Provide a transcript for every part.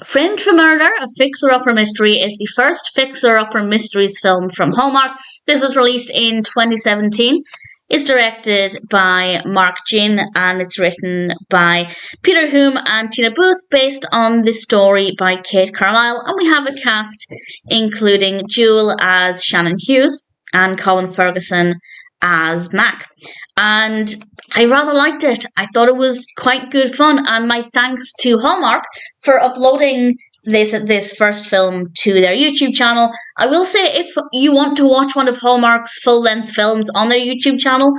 Framed for Murder, a fixer-upper mystery, is the first fixer-upper mysteries film from Hallmark. This was released in 2017. It's directed by Mark Ginn and it's written by Peter Hume and Teena Booth, based on the story by Kate Carlisle. And we have a cast including Jewel as Shannon Hughes and Colin Ferguson as Mac. And I rather liked it. I thought it was quite good fun, and my thanks to Hallmark for uploading this first film to their YouTube channel. I will say, if you want to watch one of Hallmark's full-length films on their YouTube channel,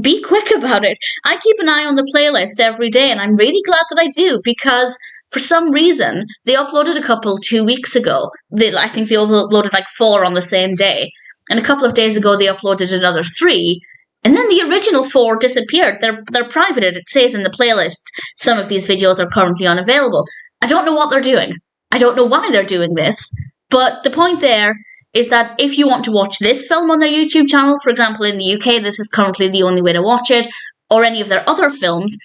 be quick about it. I keep an eye on the playlist every day, and I'm really glad that I do, because for some reason, they uploaded a couple 2 weeks ago. I think they uploaded like 4 on the same day, and a couple of days ago they uploaded another 3. And then the original 4 disappeared. They're privated. It says in the playlist some of these videos are currently unavailable. I don't know what they're doing. I don't know why they're doing this. But the point there is that if you want to watch this film on their YouTube channel, for example, in the UK, this is currently the only way to watch it, or any of their other films,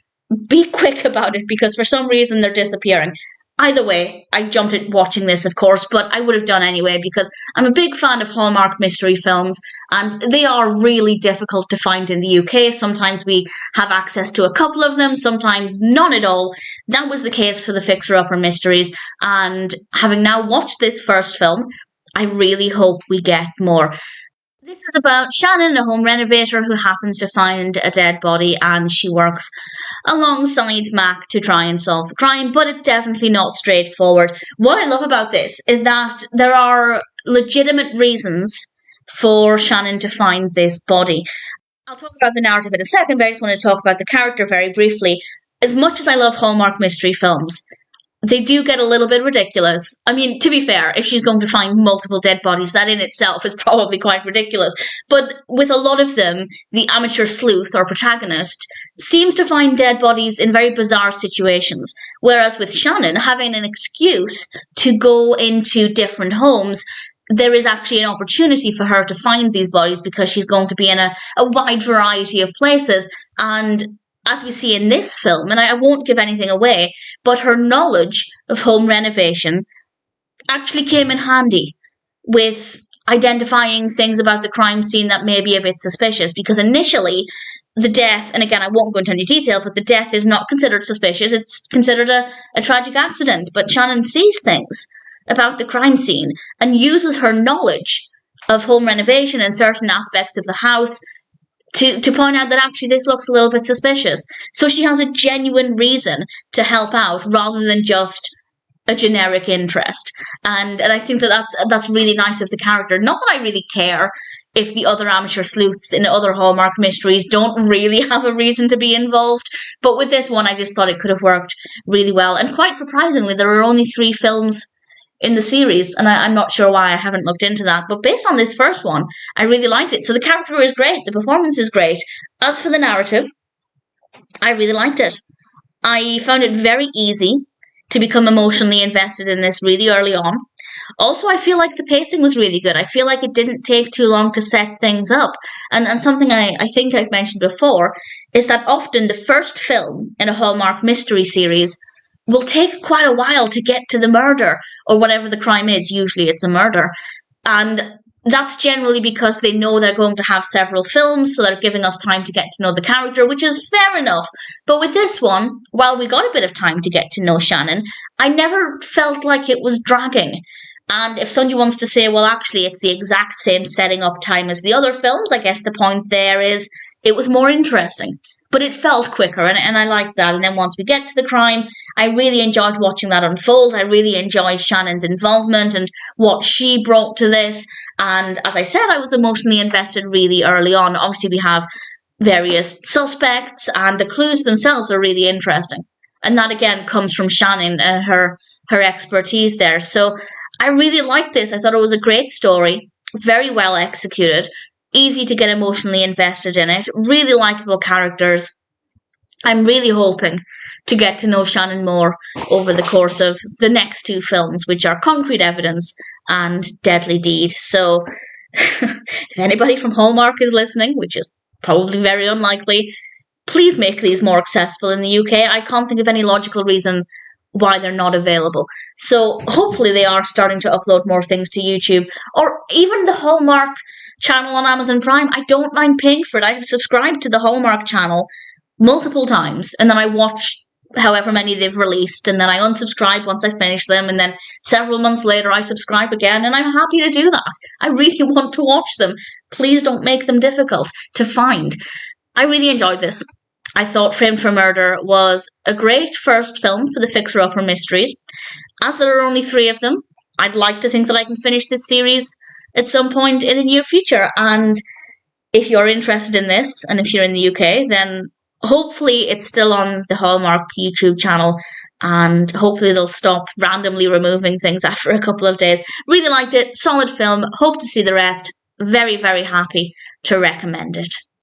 be quick about it, because for some reason they're disappearing. Either way, I jumped at watching this, of course, but I would have done anyway, because I'm a big fan of Hallmark mystery films, and they are really difficult to find in the UK. Sometimes we have access to a couple of them, sometimes none at all. That was the case for the fixer-upper mysteries, and having now watched this first film, I really hope we get more. This is about Shannon, a home renovator who happens to find a dead body, and she works alongside Mac to try and solve the crime, but it's definitely not straightforward. What I love about this is that there are legitimate reasons for Shannon to find this body. I'll talk about the narrative in a second, but I just want to talk about the character very briefly. As much as I love Hallmark mystery films, they do get a little bit ridiculous. I mean, to be fair, if she's going to find multiple dead bodies, that in itself is probably quite ridiculous. But with a lot of them, the amateur sleuth or protagonist seems to find dead bodies in very bizarre situations. Whereas with Shannon, having an excuse to go into different homes, there is actually an opportunity for her to find these bodies because she's going to be in a wide variety of places. And as we see in this film, and I won't give anything away, but her knowledge of home renovation actually came in handy with identifying things about the crime scene that may be a bit suspicious, because initially the death, and again I won't go into any detail, but the death is not considered suspicious, it's considered a tragic accident. But Shannon sees things about the crime scene and uses her knowledge of home renovation and certain aspects of the house to point out that actually this looks a little bit suspicious. So she has a genuine reason to help out rather than just a generic interest. And I think that's really nice of the character. Not that I really care if the other amateur sleuths in other Hallmark mysteries don't really have a reason to be involved. But with this one, I just thought it could have worked really well. And quite surprisingly, there are only 3 films in the series, and I'm not sure why. I haven't looked into that, but based on this first one, I really liked it. So the character is great, the performance is great. As for the narrative, I really liked it. I found it very easy to become emotionally invested in this really early on. Also, I feel like the pacing was really good. I feel like it didn't take too long to set things up. And something I think I've mentioned before is that often the first film in a Hallmark mystery series will take quite a while to get to the murder or whatever the crime is. Usually it's a murder. And that's generally because they know they're going to have several films, so they're giving us time to get to know the character, which is fair enough. But with this one, while we got a bit of time to get to know Shannon, I never felt like it was dragging. And if somebody wants to say, well, actually, it's the exact same setting up time as the other films, I guess the point there is it was more interesting. But it felt quicker, and I liked that. And then once we get to the crime, I really enjoyed watching that unfold. I really enjoyed Shannon's involvement and what she brought to this. And as I said, I was emotionally invested really early on. Obviously, we have various suspects, and the clues themselves are really interesting. And that, again, comes from Shannon and her expertise there. So I really liked this. I thought it was a great story, very well executed. Easy to get emotionally invested in it. Really likeable characters. I'm really hoping to get to know Shannon more over the course of the next 2 films, which are Concrete Evidence and Deadly Deed. So if anybody from Hallmark is listening, which is probably very unlikely, please make these more accessible in the UK. I can't think of any logical reason why they're not available. So hopefully they are starting to upload more things to YouTube, or even the Hallmark channel on Amazon Prime. I don't mind paying for it. I've subscribed to the Hallmark channel multiple times, and then I watch however many they've released, and then I unsubscribe once I finish them, and then several months later I subscribe again, and I'm happy to do that. I really want to watch them. Please don't make them difficult to find. I really enjoyed this. I thought Framed for Murder was a great first film for the Fixer Upper Mysteries. As there are only 3 of them, I'd like to think that I can finish this series at some point in the near future. And if you're interested in this, and if you're in the UK, then hopefully it's still on the Hallmark YouTube channel, and hopefully they'll stop randomly removing things after a couple of days. Really liked it. Solid film. Hope to see the rest. Very, very happy to recommend it.